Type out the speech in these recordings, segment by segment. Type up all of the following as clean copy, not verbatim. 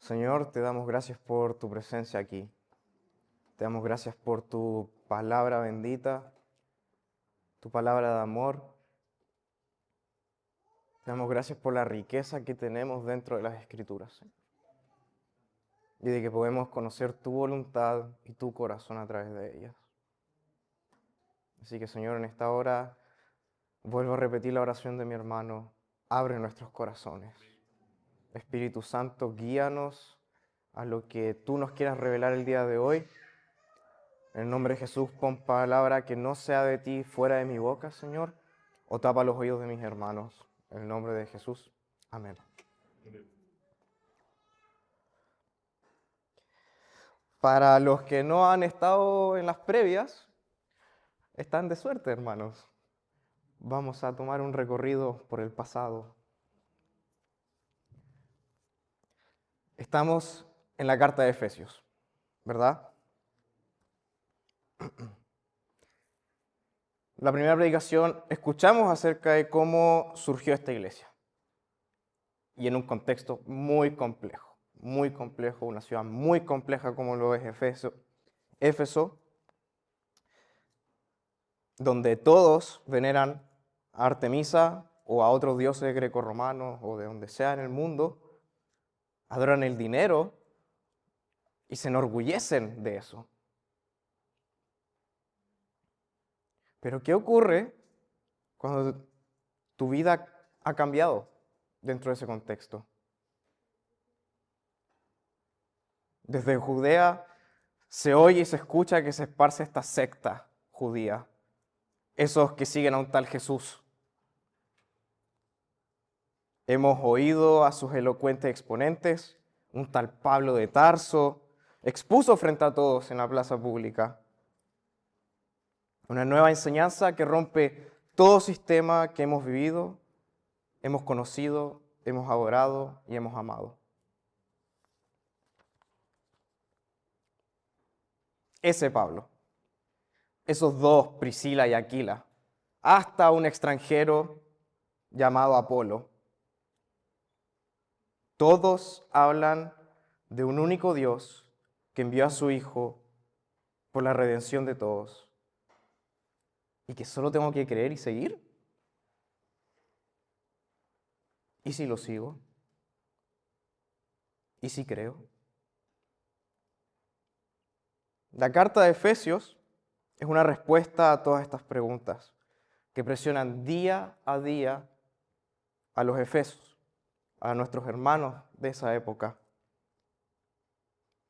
Señor, te damos gracias por tu presencia aquí. Te damos gracias por tu palabra bendita, tu palabra de amor. Te damos gracias por la riqueza que tenemos dentro de las Escrituras, Señor. Y de que podemos conocer tu voluntad y tu corazón a través de ellas. Así que, Señor, en esta hora vuelvo a repetir la oración de mi hermano. Abre nuestros corazones. Espíritu Santo, guíanos a lo que tú nos quieras revelar el día de hoy. En el nombre de Jesús, pon palabra que no sea de ti fuera de mi boca, Señor, o tapa los oídos de mis hermanos. En el nombre de Jesús. Amén. Para los que no han estado en las previas, están de suerte, hermanos. Vamos a tomar un recorrido por el pasado. Estamos en la carta de Efesios, ¿verdad? La primera predicación escuchamos acerca de cómo surgió esta iglesia. Y en un contexto muy complejo, una ciudad muy compleja como lo es Éfeso, donde todos veneran a Artemisa o a otros dioses grecorromanos o de donde sea en el mundo, adoran el dinero y se enorgullecen de eso. Pero ¿qué ocurre cuando tu vida ha cambiado dentro de ese contexto? Desde Judea se oye y se escucha que se esparce esta secta judía, esos que siguen a un tal Jesús. Hemos oído a sus elocuentes exponentes, un tal Pablo de Tarso, expuso frente a todos en la plaza pública una nueva enseñanza que rompe todo sistema que hemos vivido, hemos conocido, hemos adorado y hemos amado. Ese Pablo, esos dos, Priscila y Aquila, hasta un extranjero llamado Apolo, todos hablan de un único Dios que envió a su Hijo por la redención de todos y que solo tengo que creer y seguir. ¿Y si lo sigo? ¿Y si creo? La carta de Efesios es una respuesta a todas estas preguntas que presionan día a día a los efesios, a nuestros hermanos de esa época.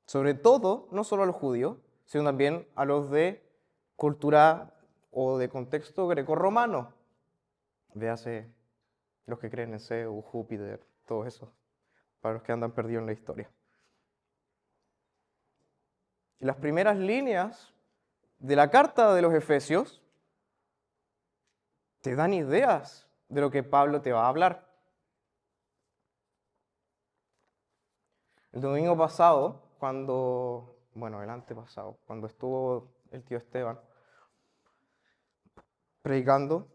Sobre todo, no solo a los judíos, sino también a los de cultura o de contexto grecorromano. Véase los que creen en Zeus, Júpiter, todo eso, para los que andan perdidos en la historia. Y las primeras líneas de la carta de los Efesios te dan ideas de lo que Pablo te va a hablar. El domingo pasado, el antepasado, cuando estuvo el tío Esteban predicando,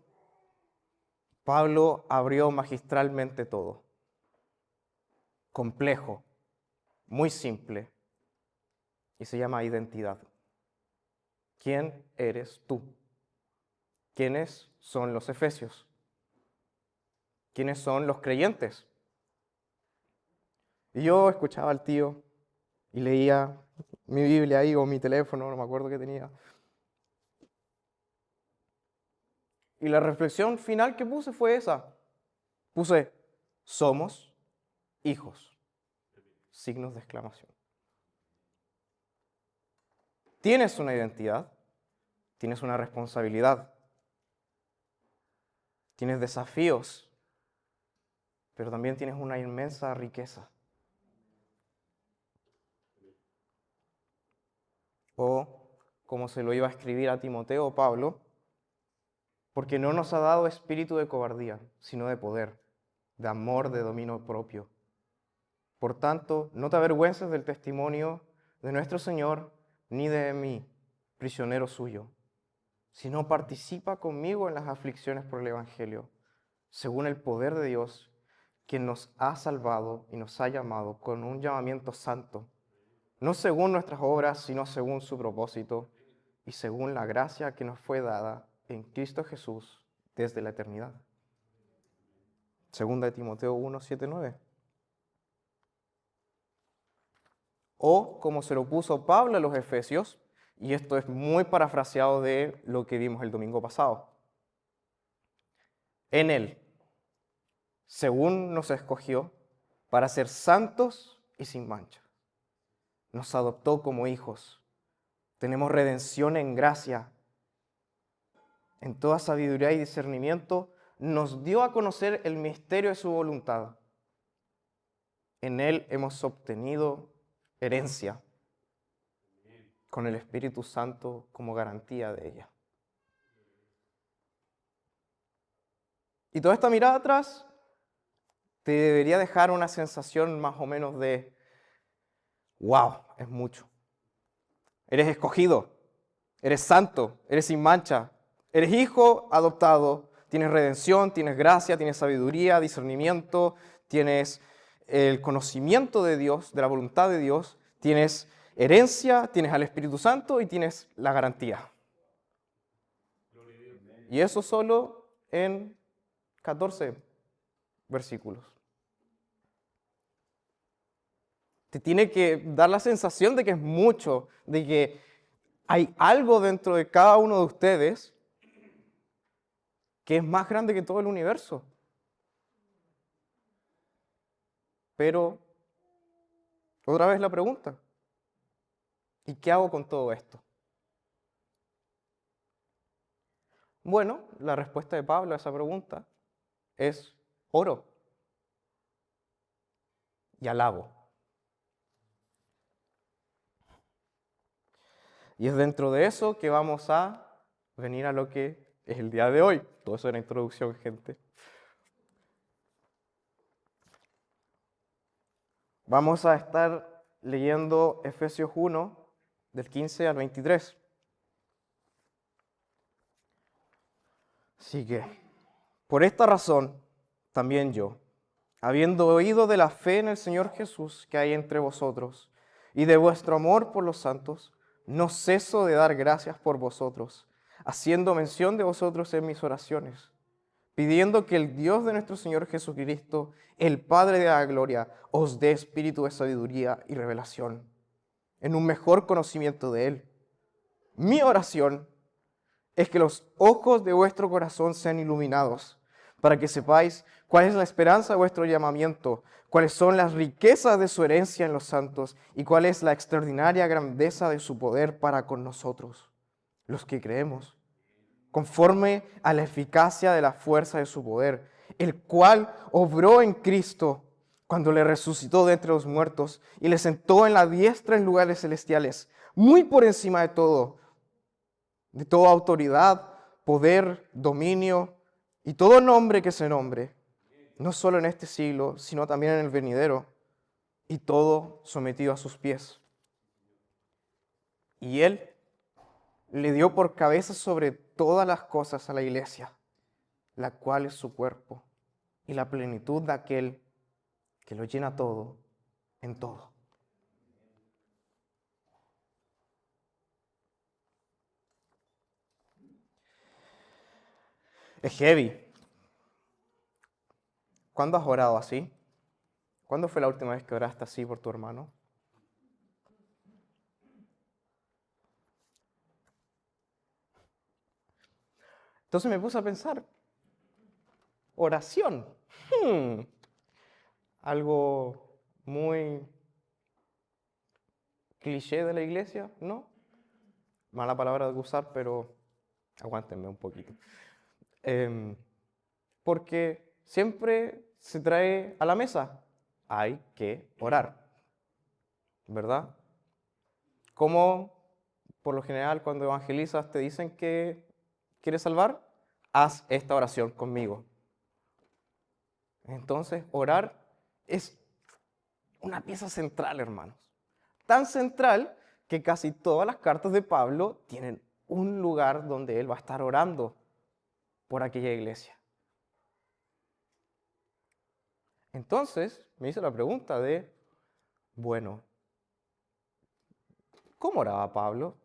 Pablo abrió magistralmente todo. Complejo, muy simple, y se llama identidad. ¿Quién eres tú? ¿Quiénes son los efesios? ¿Quiénes son los creyentes? Y yo escuchaba al tío y leía mi Biblia ahí o mi teléfono, no me acuerdo qué tenía. Y la reflexión final que puse fue esa. Puse, somos hijos. Signos de exclamación. Tienes una identidad, tienes una responsabilidad, tienes desafíos, pero también tienes una inmensa riqueza. O, como se lo iba a escribir a Timoteo Pablo, porque no nos ha dado espíritu de cobardía, sino de poder, de amor, de dominio propio. Por tanto, no te avergüences del testimonio de nuestro Señor, ni de mí, prisionero suyo, sino participa conmigo en las aflicciones por el Evangelio, según el poder de Dios, quien nos ha salvado y nos ha llamado con un llamamiento santo, no según nuestras obras, sino según su propósito y según la gracia que nos fue dada en Cristo Jesús desde la eternidad. Segunda de Timoteo 1, 7, 9. O como se lo puso Pablo a los Efesios, y esto es muy parafraseado de lo que vimos el domingo pasado. En Él, según nos escogió, para ser santos y sin mancha. Nos adoptó como hijos. Tenemos redención en gracia. En toda sabiduría y discernimiento nos dio a conocer el misterio de su voluntad. En Él hemos obtenido herencia, con el Espíritu Santo como garantía de ella. Y toda esta mirada atrás te debería dejar una sensación más o menos de, wow, es mucho. Eres escogido, eres santo, eres sin mancha, eres hijo adoptado, tienes redención, tienes gracia, tienes sabiduría, discernimiento, tienes el conocimiento de Dios, de la voluntad de Dios, tienes herencia, tienes al Espíritu Santo y tienes la garantía. Y eso solo en 14 versículos. Te tiene que dar la sensación de que es mucho, de que hay algo dentro de cada uno de ustedes que es más grande que todo el universo. Pero, otra vez la pregunta, ¿y qué hago con todo esto? Bueno, la respuesta de Pablo a esa pregunta es oro y alabo. Y es dentro de eso que vamos a venir a lo que es el día de hoy. Todo eso era introducción, gente. Vamos a estar leyendo Efesios 1, del 15 al 23. Así que, por esta razón, también yo, habiendo oído de la fe en el Señor Jesús que hay entre vosotros y de vuestro amor por los santos, no ceso de dar gracias por vosotros, haciendo mención de vosotros en mis oraciones, pidiendo que el Dios de nuestro Señor Jesucristo, el Padre de la gloria, os dé espíritu de sabiduría y revelación, en un mejor conocimiento de Él. Mi oración es que los ojos de vuestro corazón sean iluminados, para que sepáis cuál es la esperanza de vuestro llamamiento, cuáles son las riquezas de su herencia en los santos y cuál es la extraordinaria grandeza de su poder para con nosotros, los que creemos, conforme a la eficacia de la fuerza de su poder, el cual obró en Cristo cuando le resucitó de entre los muertos y le sentó en la diestra en lugares celestiales, muy por encima de toda autoridad, poder, dominio y todo nombre que se nombre, no solo en este siglo, sino también en el venidero, y todo sometido a sus pies. Y Él le dio por cabeza sobre todas las cosas a la iglesia, la cual es su cuerpo, y la plenitud de aquel que lo llena todo en todo. Es heavy. ¿Cuándo has orado así? ¿Cuándo fue la última vez que oraste así por tu hermano? Entonces me puse a pensar, oración. Algo muy cliché de la iglesia, ¿no? Mala palabra de usar, pero aguántenme un poquito. Porque siempre se trae a la mesa, hay que orar, ¿verdad? Como por lo general cuando evangelizas te dicen que quieres salvar, haz esta oración conmigo. Entonces, orar es una pieza central, hermanos. Tan central que casi todas las cartas de Pablo tienen un lugar donde él va a estar orando por aquella iglesia. Entonces me hizo la pregunta de, bueno, ¿cómo oraba Pablo?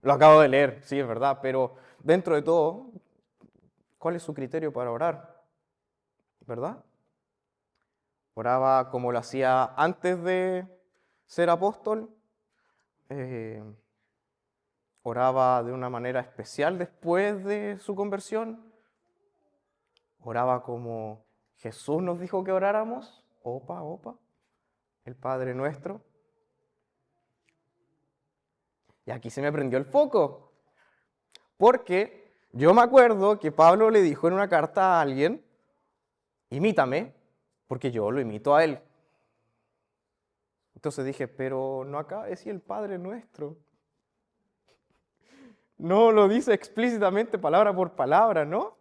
Lo acabo de leer, sí, es verdad, pero dentro de todo, ¿cuál es su criterio para orar? ¿Verdad? Oraba como lo hacía antes de ser apóstol, eh, oraba de una manera especial después de su conversión, oraba como Jesús nos dijo que oráramos, opa, opa, el Padre nuestro. Y aquí se me prendió el foco, porque yo me acuerdo que Pablo le dijo en una carta a alguien, imítame, porque yo lo imito a él. Entonces dije, pero no acaba de decir el Padre nuestro. No lo dice explícitamente palabra por palabra, ¿no?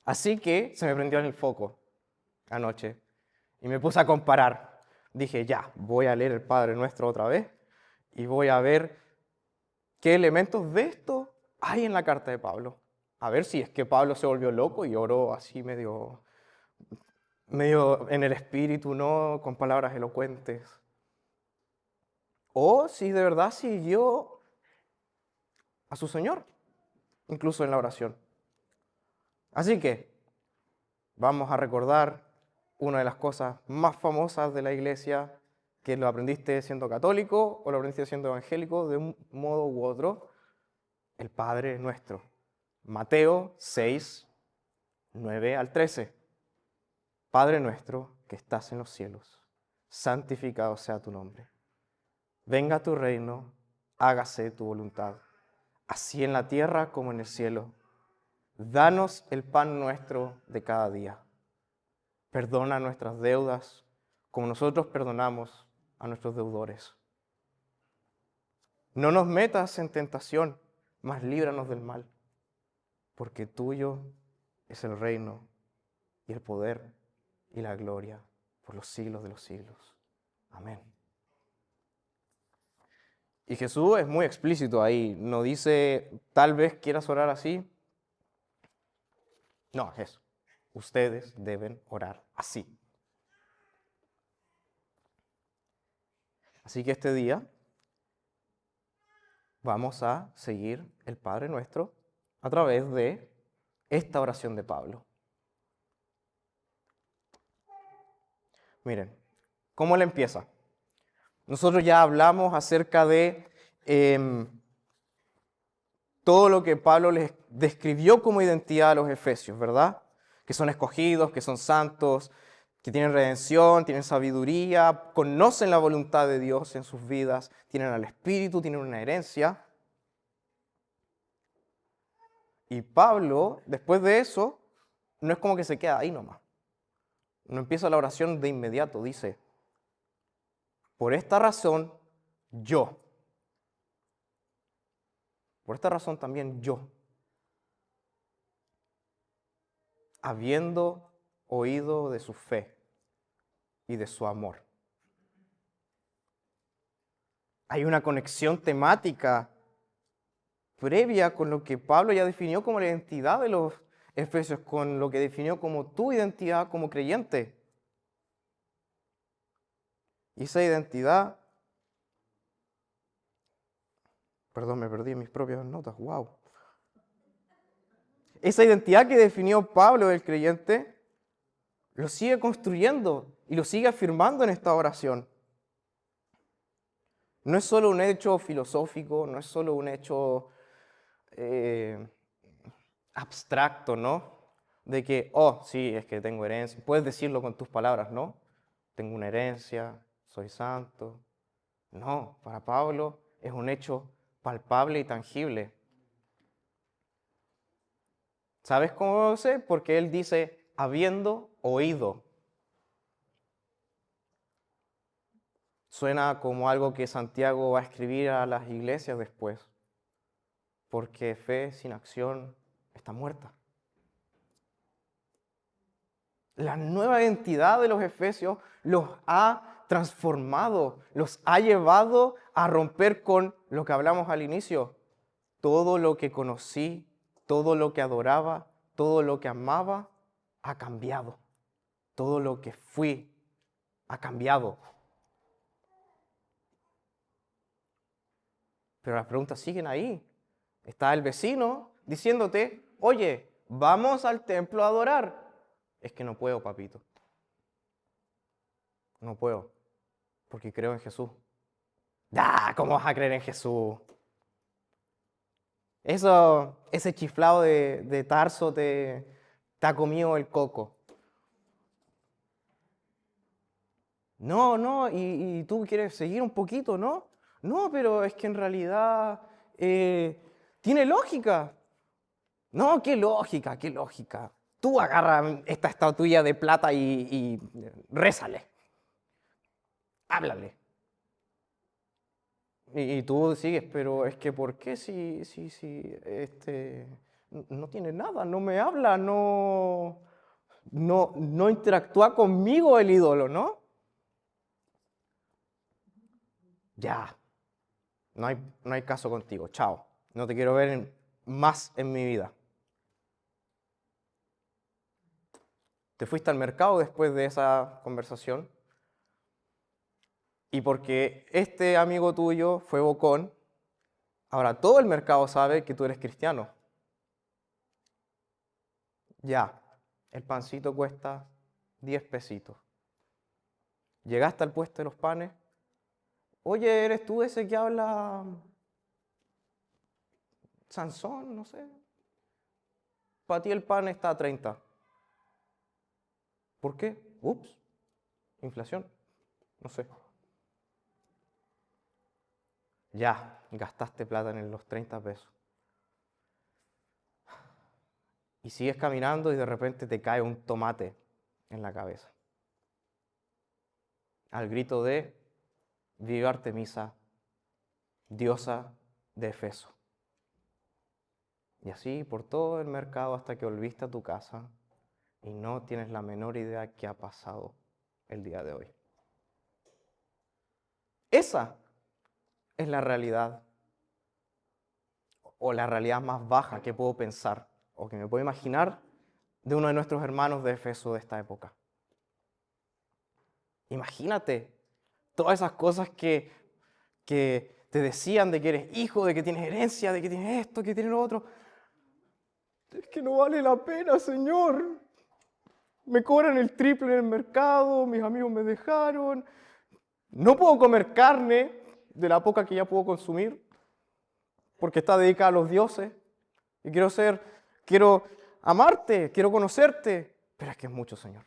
Así que se me prendió en el foco anoche y me puse a comparar. Dije, ya, voy a leer el Padre Nuestro otra vez y voy a ver qué elementos de esto hay en la carta de Pablo. A ver si es que Pablo se volvió loco y oró así medio en el espíritu, ¿no? Con palabras elocuentes. O si de verdad siguió a su Señor, incluso en la oración. Así que vamos a recordar una de las cosas más famosas de la iglesia, que lo aprendiste siendo católico o lo aprendiste siendo evangélico de un modo u otro, el Padre Nuestro. Mateo 6, 9 al 13. Padre nuestro que estás en los cielos, santificado sea tu nombre. Venga tu reino, hágase tu voluntad, así en la tierra como en el cielo. Danos el pan nuestro de cada día. Perdona nuestras deudas, como nosotros perdonamos a nuestros deudores. No nos metas en tentación, mas líbranos del mal, porque tuyo es el reino y el poder y la gloria por los siglos de los siglos. Amén. Y Jesús es muy explícito ahí, no dice, tal vez quieras orar así. No, es eso. Ustedes deben orar así. Así que este día vamos a seguir el Padre Nuestro a través de esta oración de Pablo. Miren, ¿cómo le empieza? Nosotros ya hablamos acerca de todo lo que Pablo les describió como identidad a los efesios, ¿verdad? Que son escogidos, que son santos, que tienen redención, tienen sabiduría, conocen la voluntad de Dios en sus vidas, tienen al Espíritu, tienen una herencia. Y Pablo, después de eso, no es como que se queda ahí nomás. No empieza la oración de inmediato, dice, por esta razón, yo. Por esta razón también yo, habiendo oído de su fe y de su amor. Hay una conexión temática previa con lo que Pablo ya definió como la identidad de los efesios, con lo que definió como tu identidad como creyente. Y esa identidad, perdón, me perdí en mis propias notas, wow. Esa identidad que definió Pablo del creyente, lo sigue construyendo y lo sigue afirmando en esta oración. No es solo un hecho filosófico, no es solo un hecho abstracto, ¿no? De que, oh, sí, es que tengo herencia. Puedes decirlo con tus palabras, ¿no? Tengo una herencia, soy santo. No, para Pablo es un hecho palpable y tangible. ¿Sabes cómo lo sé? Porque él dice, habiendo oído. Suena como algo que Santiago va a escribir a las iglesias después. Porque fe sin acción está muerta. La nueva identidad de los efesios los ha transformado, los ha llevado a romper con lo que hablamos al inicio. Todo lo que conocí, todo lo que adoraba, todo lo que amaba, ha cambiado. Todo lo que fui ha cambiado. Pero las preguntas siguen ahí. Está el vecino diciéndote, oye, vamos al templo a adorar. Es que no puedo, papito. No puedo, porque creo en Jesús. ¡Ah! ¿Cómo vas a creer en Jesús? Ese chiflado de Tarso te ha comido el coco. No, y tú quieres seguir un poquito, ¿no? No, pero es que en realidad tiene lógica. No, qué lógica, qué lógica. Tú agarra esta estatuilla de plata y rézale. Háblale. Y tú sigues, pero es que ¿por qué si no tiene nada, no me habla, no interactúa conmigo el ídolo, ¿no? Ya, no hay caso contigo, chao. No te quiero ver más en mi vida. Te fuiste al mercado después de esa conversación y porque este amigo tuyo fue bocón, ahora todo el mercado sabe que tú eres cristiano. Ya, el pancito cuesta 10 pesitos. Llegaste al puesto de los panes. Oye, ¿eres tú ese que habla Sansón? No sé. Para ti el pan está a 30. ¿Por qué? Ups, inflación. No sé. Ya, gastaste plata en los 30 pesos. Y sigues caminando y de repente te cae un tomate en la cabeza. Al grito de Viva Artemisa, diosa de Efeso. Y así por todo el mercado hasta que volviste a tu casa y no tienes la menor idea qué ha pasado el día de hoy. Esa es la realidad o la realidad más baja que puedo pensar o que me puedo imaginar de uno de nuestros hermanos de Efeso de esta época. Imagínate todas esas cosas que te decían de que eres hijo, de que tienes herencia, de que tienes esto, que tienes lo otro. Es que no vale la pena, Señor. Me cobran el triple en el mercado, mis amigos me dejaron. No puedo comer carne de la poca que ya puedo consumir porque está dedicada a los dioses. Y quiero amarte, quiero conocerte. Pero es que es mucho, Señor.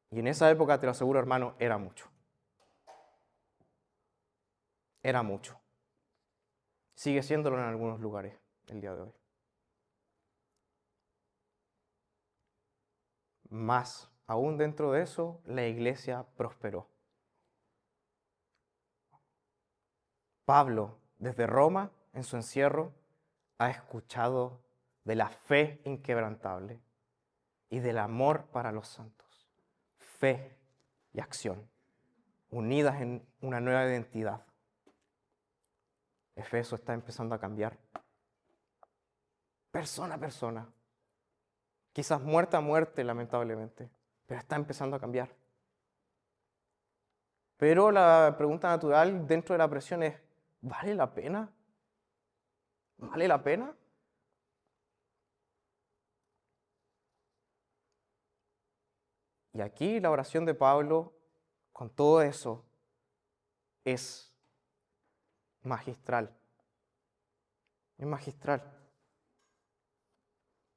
Y en esa época, te lo aseguro, hermano, era mucho. Era mucho. Sigue siéndolo en algunos lugares el día de hoy. Más aún dentro de eso, la iglesia prosperó. Pablo, desde Roma, en su encierro, ha escuchado de la fe inquebrantable y del amor para los santos. Fe y acción, unidas en una nueva identidad. Efeso está empezando a cambiar. Persona a persona. Quizás muerte a muerte, lamentablemente, pero está empezando a cambiar. Pero la pregunta natural dentro de la presión es, ¿vale la pena? ¿Vale la pena? Y aquí la oración de Pablo, con todo eso, es magistral. Es magistral.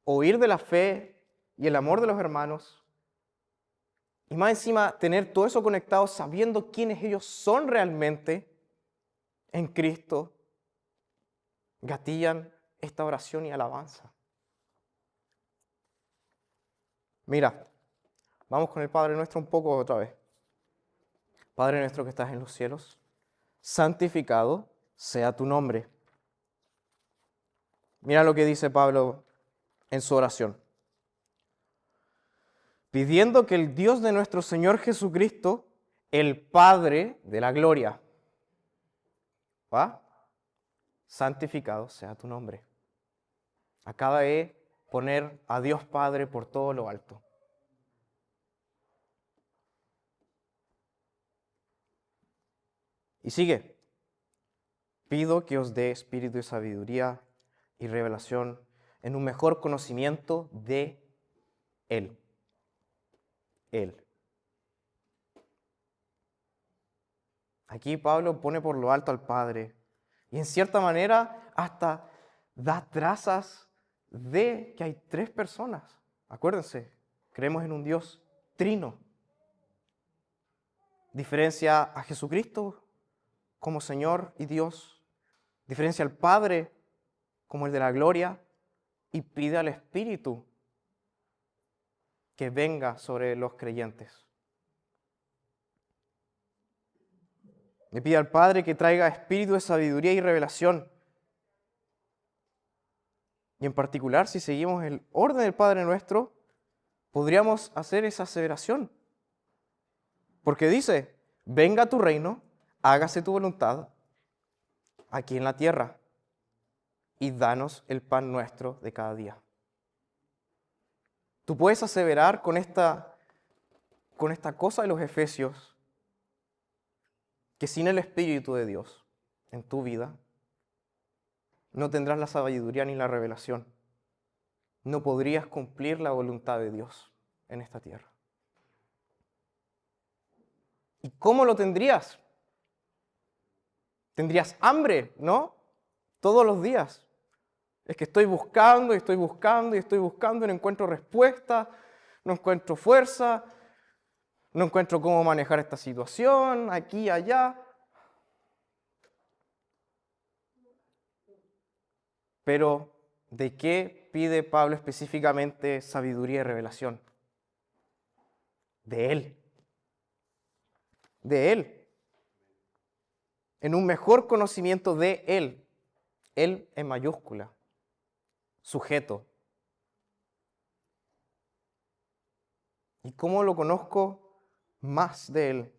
Oír de la fe y el amor de los hermanos, y más encima tener todo eso conectado sabiendo quiénes ellos son realmente en Cristo, gatillan esta oración y alabanza. Mira, vamos con el Padre Nuestro un poco otra vez. Padre nuestro que estás en los cielos, santificado sea tu nombre. Mira lo que dice Pablo en su oración. Pidiendo que el Dios de nuestro Señor Jesucristo, el Padre de la gloria, ¿va? Santificado sea tu nombre. Acaba de poner a Dios Padre por todo lo alto. Y sigue. Pido que os dé espíritu de sabiduría y revelación en un mejor conocimiento de Él. Él. Aquí Pablo pone por lo alto al Padre y en cierta manera hasta da trazas de que hay tres personas. Acuérdense, creemos en un Dios trino. Diferencia a Jesucristo como Señor y Dios. Diferencia al Padre como el de la gloria y pide al Espíritu que venga sobre los creyentes. Le pide al Padre que traiga espíritu de sabiduría y revelación. Y en particular, si seguimos el orden del Padre Nuestro, podríamos hacer esa aseveración. Porque dice, venga tu reino, hágase tu voluntad aquí en la tierra y danos el pan nuestro de cada día. Tú puedes aseverar con esta cosa de los Efesios que sin el Espíritu de Dios en tu vida no tendrás la sabiduría ni la revelación. No podrías cumplir la voluntad de Dios en esta tierra. ¿Y cómo lo tendrías? Tendrías hambre, ¿no? Todos los días. Es que estoy buscando y estoy buscando y estoy buscando y no encuentro respuesta, no encuentro fuerza, no encuentro cómo manejar esta situación, aquí y allá. Pero, ¿de qué pide Pablo específicamente sabiduría y revelación? De Él. De Él. En un mejor conocimiento de Él. Él en mayúscula. Sujeto. ¿Y cómo lo conozco más de Él?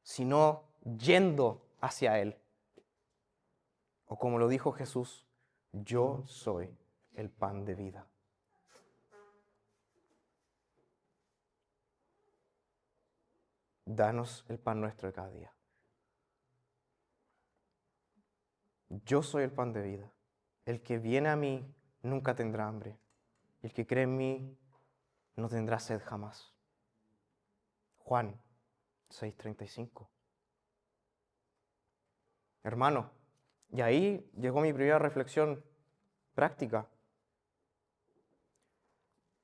Sino yendo hacia Él. O como lo dijo Jesús, yo soy el pan de vida. Danos el pan nuestro de cada día. Yo soy el pan de vida. El que viene a mí nunca tendrá hambre. El que cree en mí no tendrá sed jamás. Juan 6:35. Hermano, y ahí llegó mi primera reflexión práctica.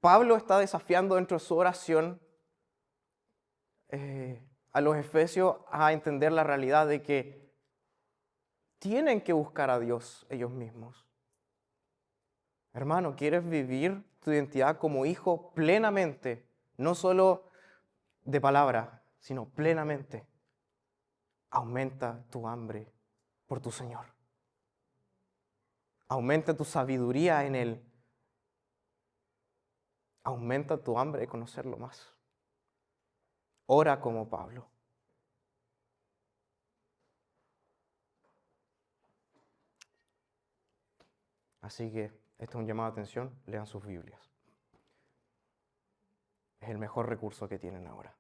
Pablo está desafiando dentro de su oración a los efesios a entender la realidad de que tienen que buscar a Dios ellos mismos. Hermano, ¿quieres vivir tu identidad como hijo plenamente? No solo de palabra, sino plenamente. Aumenta tu hambre por tu Señor. Aumenta tu sabiduría en Él. Aumenta tu hambre de conocerlo más. Ora como Pablo. Así que esto es un llamado de atención. Lean sus Biblias. Es el mejor recurso que tienen ahora.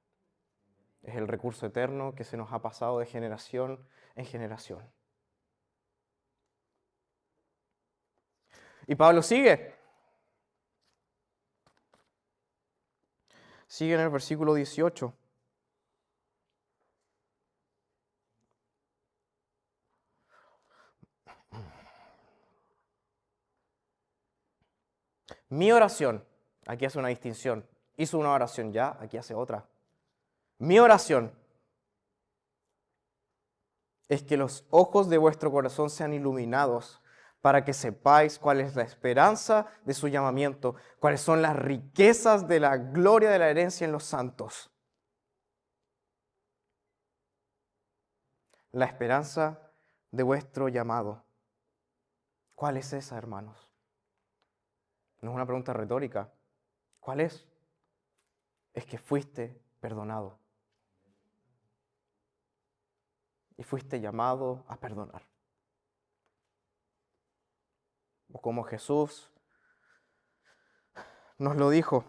Es el recurso eterno que se nos ha pasado de generación en generación. Y Pablo sigue. Sigue en el versículo 18. Mi oración, aquí hace una distinción. Hizo una oración ya, aquí hace otra. Mi oración es que los ojos de vuestro corazón sean iluminados para que sepáis cuál es la esperanza de su llamamiento, cuáles son las riquezas de la gloria de la herencia en los santos. La esperanza de vuestro llamado. ¿Cuál es esa, hermanos? No es una pregunta retórica. ¿Cuál es? Es que fuiste perdonado. Y fuiste llamado a perdonar. O como Jesús nos lo dijo,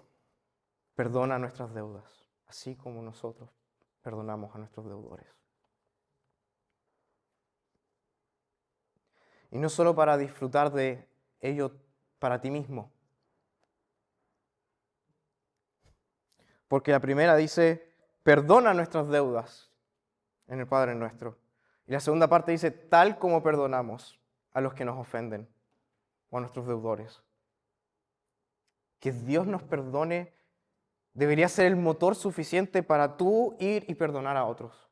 perdona nuestras deudas, así como nosotros perdonamos a nuestros deudores. Y no solo para disfrutar de ello para ti mismo. Porque la primera dice, perdona nuestras deudas en el Padre Nuestro. Y la segunda parte dice, tal como perdonamos a los que nos ofenden o a nuestros deudores. Que Dios nos perdone debería ser el motor suficiente para tú ir y perdonar a otros.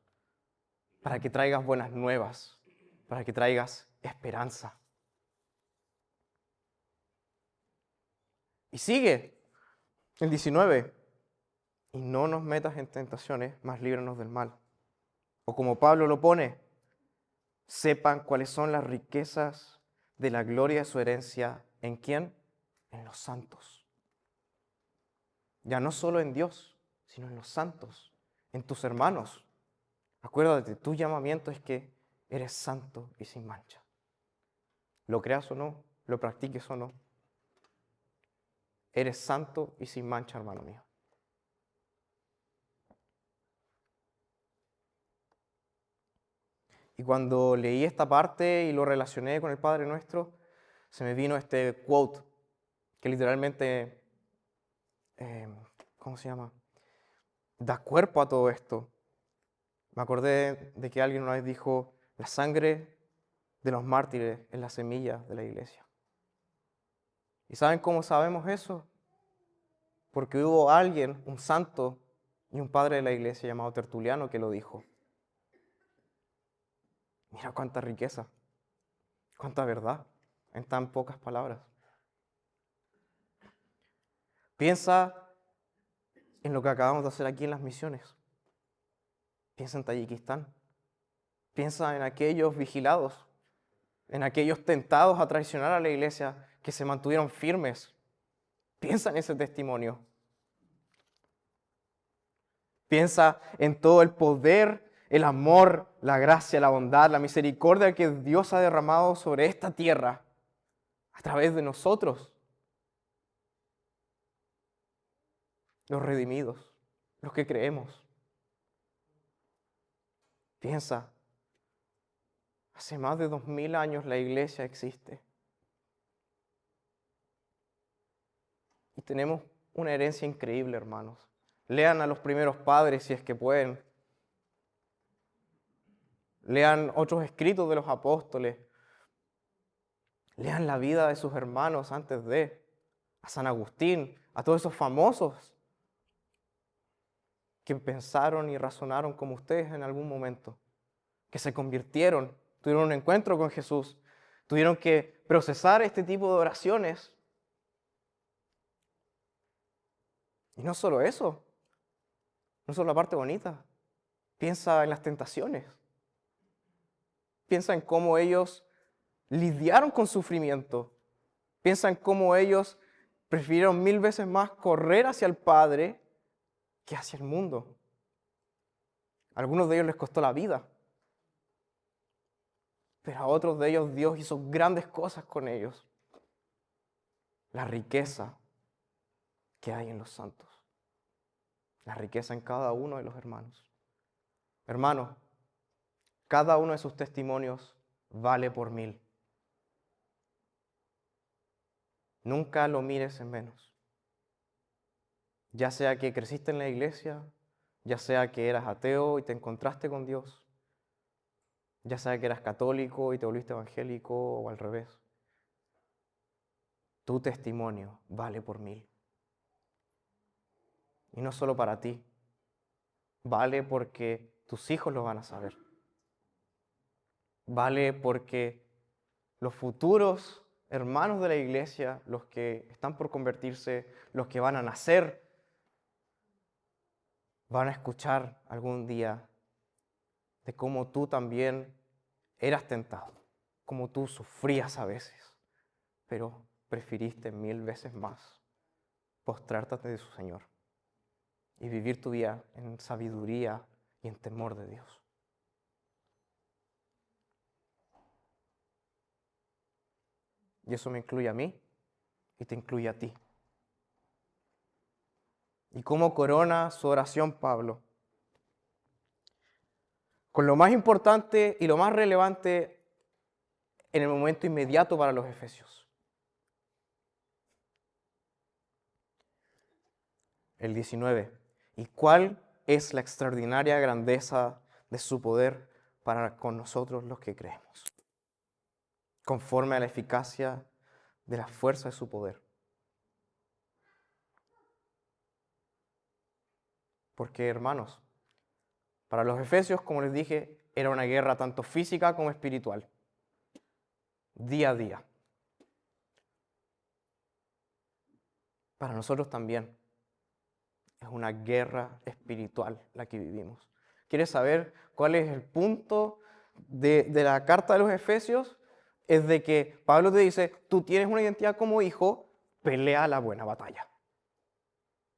Para que traigas buenas nuevas, para que traigas esperanza. Y sigue el 19. Y no nos metas en tentaciones, mas líbranos del mal. O como Pablo lo pone, sepan cuáles son las riquezas de la gloria de su herencia. ¿En quién? En los santos. Ya no solo en Dios, sino en los santos, en tus hermanos. Acuérdate, tu llamamiento es que eres santo y sin mancha. Lo creas o no, lo practiques o no. Eres santo y sin mancha, hermano mío. Y cuando leí esta parte y lo relacioné con el Padre Nuestro, se me vino este quote que literalmente, ¿cómo se llama? Da cuerpo a todo esto. Me acordé de que alguien una vez dijo, la sangre de los mártires es la semilla de la iglesia. ¿Y saben cómo sabemos eso? Porque hubo alguien, un santo y un padre de la iglesia llamado Tertuliano que lo dijo. Mira cuánta riqueza, cuánta verdad en tan pocas palabras. Piensa en lo que acabamos de hacer aquí en las misiones. Piensa en Tayikistán. Piensa en aquellos vigilados, en aquellos tentados a traicionar a la iglesia que se mantuvieron firmes. Piensa en ese testimonio. Piensa en todo el poder, el amor, la gracia, la bondad, la misericordia que Dios ha derramado sobre esta tierra a través de nosotros, los redimidos, los que creemos. Piensa, hace más de 2000 años la iglesia existe. Y tenemos una herencia increíble, hermanos. Lean a los primeros padres si es que pueden. Lean otros escritos de los apóstoles. Lean la vida de sus hermanos antes de, a San Agustín, a todos esos famosos que pensaron y razonaron como ustedes en algún momento, que se convirtieron, tuvieron un encuentro con Jesús, tuvieron que procesar este tipo de oraciones. Y no solo eso, no solo la parte bonita, piensa en las tentaciones, piensa en cómo ellos lidiaron con sufrimiento, piensa en cómo ellos prefirieron 1000 veces más correr hacia el Padre que hacia el mundo. A algunos de ellos les costó la vida, pero a otros de ellos Dios hizo grandes cosas con ellos. La riqueza que hay en los santos, la riqueza en cada uno de los hermanos. Hermano, cada uno de sus testimonios vale por 1000. Nunca lo mires en menos. Ya sea que creciste en la iglesia, ya sea que eras ateo y te encontraste con Dios, ya sea que eras católico y te volviste evangélico o al revés. Tu testimonio vale por 1000. Y no solo para ti, vale porque tus hijos lo van a saber. Vale porque los futuros hermanos de la iglesia, los que están por convertirse, los que van a nacer, van a escuchar algún día de cómo tú también eras tentado, cómo tú sufrías a veces, pero prefiriste 1000 veces más postrarte ante su Señor y vivir tu vida en sabiduría y en temor de Dios. Y eso me incluye a mí y te incluye a ti. ¿Y cómo corona su oración Pablo? Con lo más importante y lo más relevante en el momento inmediato para los efesios. El 19. ¿Y cuál es la extraordinaria grandeza de su poder para con nosotros los que creemos? Conforme a la eficacia de la fuerza de su poder. Porque, hermanos, para los efesios, como les dije, era una guerra tanto física como espiritual. Día a día. Para nosotros también es una guerra espiritual la que vivimos. ¿Quieres saber cuál es el punto de la carta de los Efesios? Es de que Pablo te dice, tú tienes una identidad como hijo, pelea la buena batalla.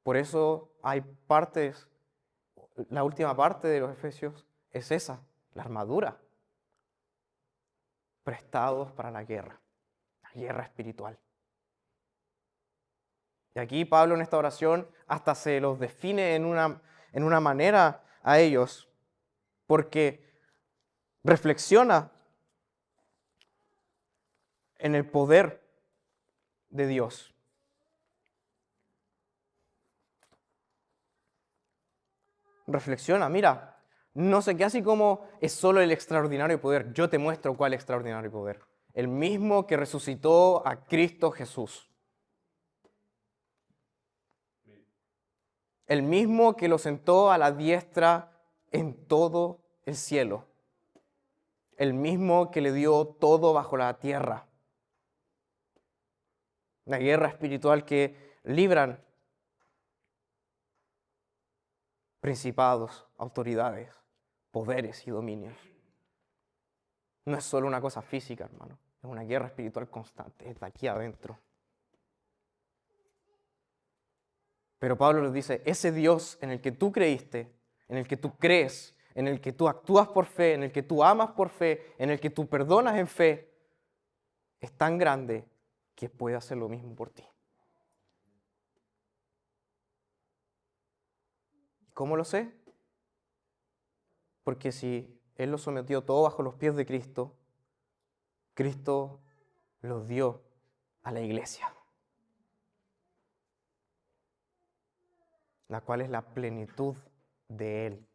Por eso hay partes, la última parte de los Efesios es esa, la armadura. Prestados para la guerra espiritual. Y aquí Pablo en esta oración hasta se los define en una manera a ellos, porque reflexiona en el poder de Dios. Reflexiona, mira, no se queda así como es solo el extraordinario poder. Yo te muestro cuál extraordinario poder. El mismo que resucitó a Cristo Jesús. El mismo que lo sentó a la diestra en todo el cielo. El mismo que le dio todo bajo la tierra. Una guerra espiritual que libran principados, autoridades, poderes y dominios. No es solo una cosa física, hermano. Es una guerra espiritual constante. Es de aquí adentro. Pero Pablo les dice, ese Dios en el que tú creíste, en el que tú crees, en el que tú actúas por fe, en el que tú amas por fe, en el que tú perdonas en fe, es tan grande que puede hacer lo mismo por ti. ¿Cómo lo sé? Porque si Él lo sometió todo bajo los pies de Cristo, Cristo lo dio a la iglesia, la cual es la plenitud de Él.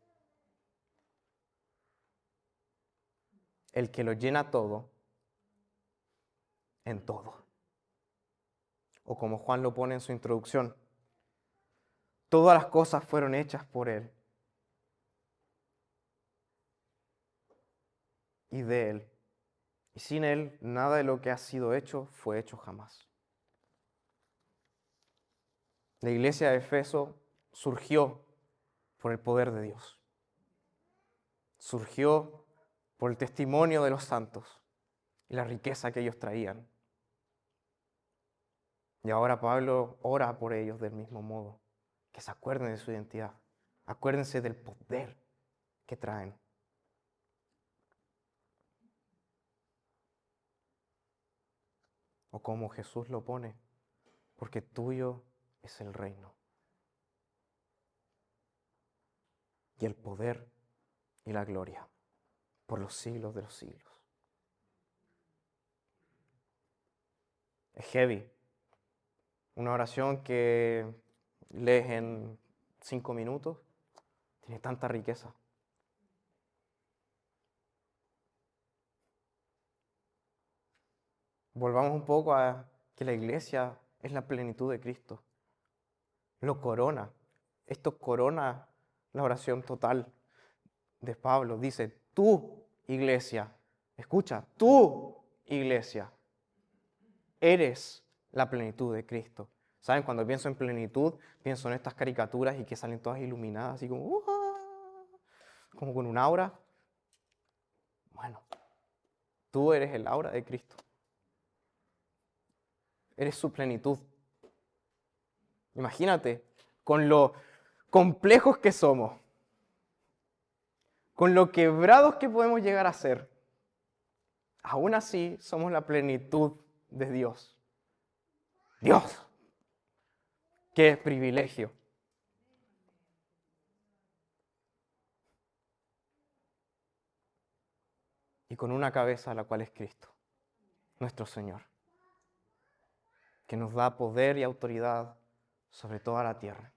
El que lo llena todo en todo. O como Juan lo pone en su introducción, todas las cosas fueron hechas por Él y de Él. Y sin Él, nada de lo que ha sido hecho fue hecho jamás. La iglesia de Efeso surgió por el poder de Dios. Surgió por el testimonio de los santos y la riqueza que ellos traían. Y ahora Pablo ora por ellos del mismo modo, que se acuerden de su identidad. Acuérdense del poder que traen. O como Jesús lo pone, porque tuyo es el reino. Y el poder y la gloria por los siglos de los siglos. Es heavy. Una oración que lees en 5 minutos tiene tanta riqueza. Volvamos un poco a que la iglesia es la plenitud de Cristo. Lo corona. Esto corona la oración total de Pablo. Dice, tú, iglesia, escucha, tú, iglesia, eres la plenitud de Cristo. ¿Saben? Cuando pienso en plenitud, pienso en estas caricaturas y que salen todas iluminadas, así como, como con un aura. Bueno, tú eres el aura de Cristo. Eres su plenitud. Imagínate, con lo complejos que somos, con lo quebrados que podemos llegar a ser, aún así somos la plenitud de Dios. Dios, qué privilegio. Y con una cabeza la cual es Cristo. nuestro Señor, que nos da poder y autoridad sobre toda la tierra.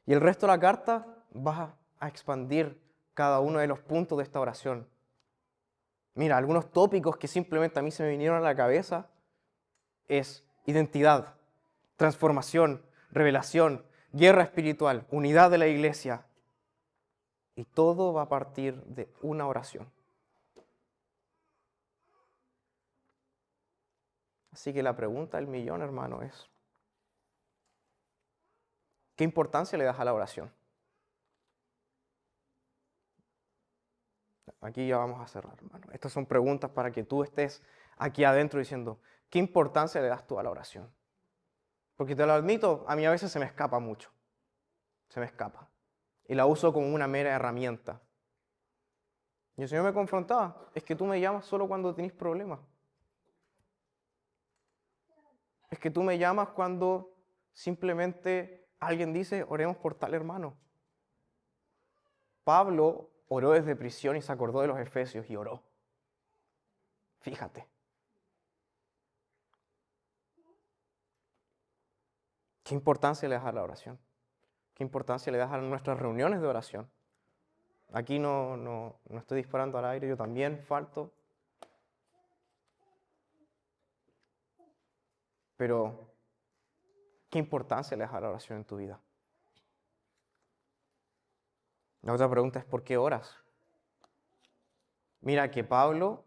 Y el resto de la carta va a expandir cada uno de los puntos de esta oración. Mira, algunos tópicos que simplemente a mí se me vinieron a la cabeza es identidad, transformación, revelación, guerra espiritual, unidad de la iglesia. Y todo va a partir de una oración. Así que la pregunta del millón, hermano, es: ¿qué importancia le das a la oración? Aquí ya vamos a cerrar, hermano. Estas son preguntas para que tú estés aquí adentro diciendo, ¿qué importancia le das tú a la oración? Porque te lo admito, a mí a veces se me escapa mucho. Se me escapa. Y la uso como una mera herramienta. Y el Señor me confrontaba, es que tú me llamas solo cuando tenés problemas. Es que tú me llamas cuando simplemente alguien dice, oremos por tal hermano. Pablo oró desde prisión y se acordó de los Efesios y oró. Fíjate. ¿Qué importancia le das a la oración? ¿Qué importancia le das a nuestras reuniones de oración? Aquí no estoy disparando al aire, yo también falto. Pero, ¿qué importancia le das a la oración en tu vida? La otra pregunta es, ¿por qué oras? Mira que Pablo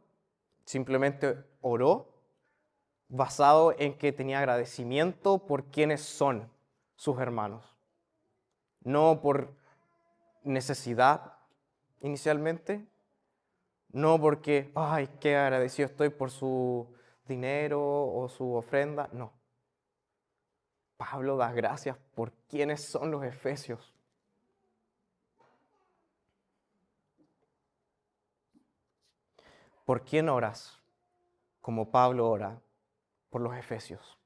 simplemente oró basado en que tenía agradecimiento por quienes son sus hermanos. No por necesidad inicialmente, no porque, ay, qué agradecido estoy por su dinero o su ofrenda, no. Pablo da gracias por quienes son los efesios. ¿Por quién oras? Como Pablo ora por los efesios.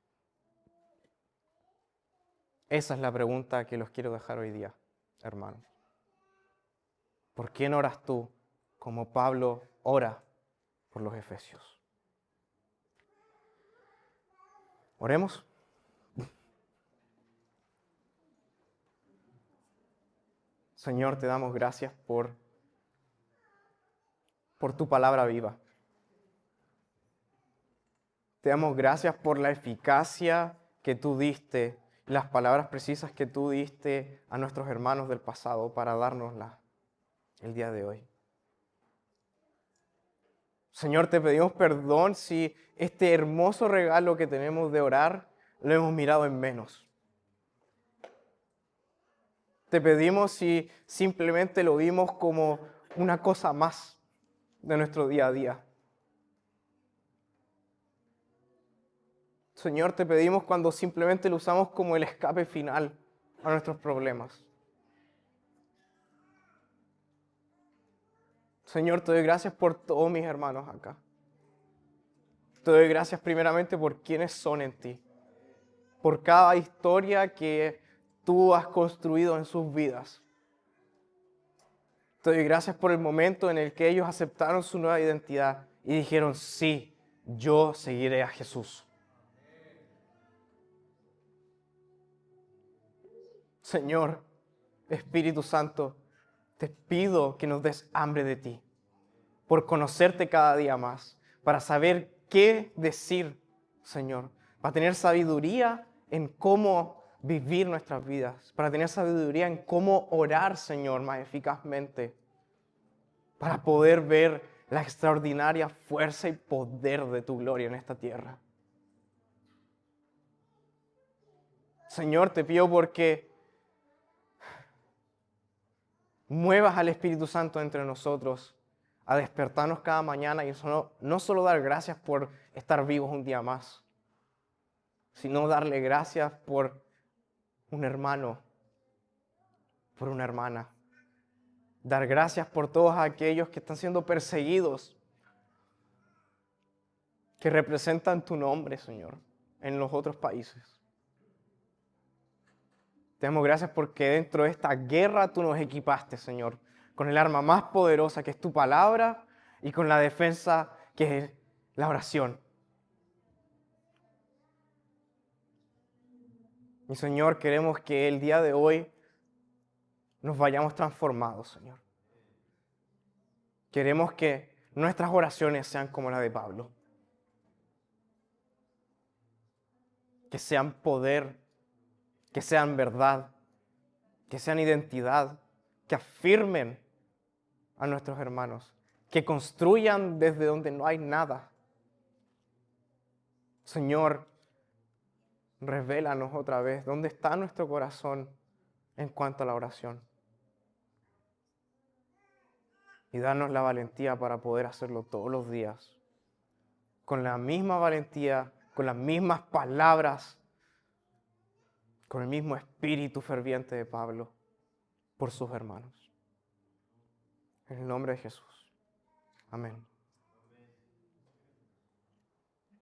Esa es la pregunta que los quiero dejar hoy día, hermanos. ¿Por quién oras tú como Pablo ora por los efesios? Oremos. Señor, te damos gracias por tu palabra viva. Te damos gracias por la eficacia que tú diste, las palabras precisas que tú diste a nuestros hermanos del pasado para dárnoslas el día de hoy. Señor, te pedimos perdón si este hermoso regalo que tenemos de orar lo hemos mirado en menos. Te pedimos si simplemente lo vimos como una cosa más de nuestro día a día. Señor, te pedimos cuando simplemente lo usamos como el escape final a nuestros problemas. Señor, te doy gracias por todos mis hermanos acá. Te doy gracias primeramente por quienes son en ti, por cada historia que tú has construido en sus vidas. Te doy gracias por el momento en el que ellos aceptaron su nueva identidad y dijeron, sí, yo seguiré a Jesús. Señor, Espíritu Santo, te pido que nos des hambre de ti, por conocerte cada día más, para saber qué decir, Señor, para tener sabiduría en cómo vivir nuestras vidas, para tener sabiduría en cómo orar, Señor, más eficazmente, para poder ver la extraordinaria fuerza y poder de tu gloria en esta tierra. Señor, te pido porque muevas al Espíritu Santo entre nosotros a despertarnos cada mañana y no solo dar gracias por estar vivos un día más, sino darle gracias por un hermano, por una hermana. Dar gracias por todos aquellos que están siendo perseguidos, que representan tu nombre, Señor, en los otros países. Te damos gracias porque dentro de esta guerra tú nos equipaste, Señor, con el arma más poderosa que es tu palabra y con la defensa que es la oración. Mi Señor, queremos que el día de hoy nos vayamos transformados, Señor. Queremos que nuestras oraciones sean como la de Pablo. Que sean poder, que sean verdad, que sean identidad, que afirmen a nuestros hermanos, que construyan desde donde no hay nada. Señor, revélanos otra vez dónde está nuestro corazón en cuanto a la oración. Y danos la valentía para poder hacerlo todos los días, con la misma valentía, con las mismas palabras, con el mismo espíritu ferviente de Pablo, por sus hermanos. En el nombre de Jesús. Amén.